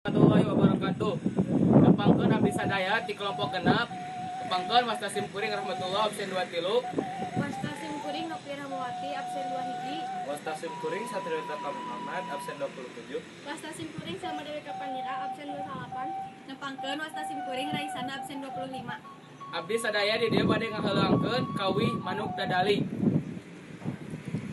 Warahmatullahi wabarakatuh. Nepangkeun abdi sadaya ti kelompok genep. Nepangkeun Wasta Simkuring rahmatullah absen 2 tilu. Wasta Simkuring Nopi Rahmawati absen 2 hiji. Wasta Simkuring Satriwita Muhammad absen 27. Wasta Simkuring Salma Dewi Kapanira absen 28. Nepangkeun Wasta Simkuring Raisana absen 25. Abdi sadaya di dieu bade ngaheulangkeun kawih manuk dadali.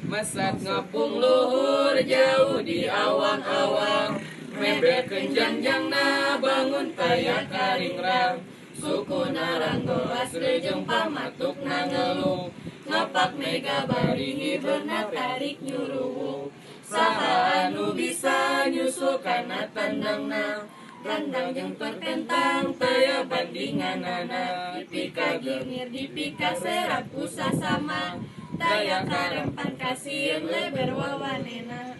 Mesat ngapung luhur jauh di awang-awang, mebelkeun jangjangna bangun taya karingrang. Suku naranggo asli jeung pamatukna ngeluh, ngapak mega bari hibeurna tarik nyuruh. Saha anu bisa nyusul kana tandangna, randang jeung pertentang taya bandinganana. Dipika gingir dipika serap usah sama, daya karempan kasieun leber wawanena.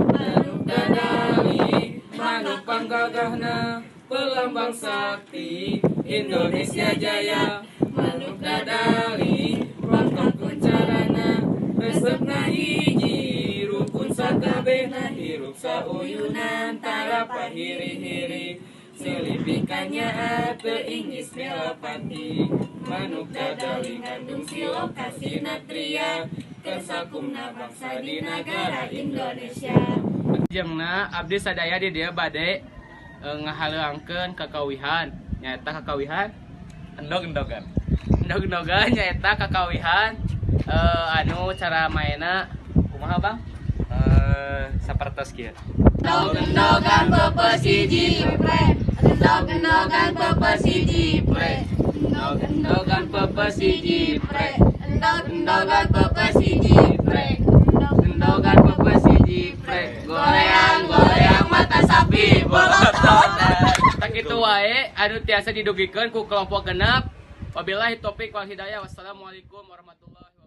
Manuk dadali manuk panggagahna, pelambang sakti Indonesia Jaya. Manuk dadali pangkat kuncarana, resepna hiji rukun sakabehna. Hirup sauyunan tara pahiri-hiri, selipikannya teu inggis melapati. Manuk dadali ngandung silokasi natria, kesakumna bangsa di negara Indonesia. Jengna abdi sadaya di dieu bade ngahaluangkeun kakawihan. Nyaeta kakawihan endog-endogan. Endog-endogan nyaeta kakawihan anu cara mainna kumaha Bang? Sapertos kieu. Endog-endogan pepes hiji pre. Endog-endogan pepes hiji pre. Endog-endogan pepes hiji pre. Endog-endogan pepes hiji pre. Endogan pepes hiji pre. Goreang mata sapi bolotot. Tak kitu wae anu tiasa didugikeun ku kelompok genep. Wabillahi taufik wal hidayah. Wassalamualaikum warahmatullahi wabarakatuh.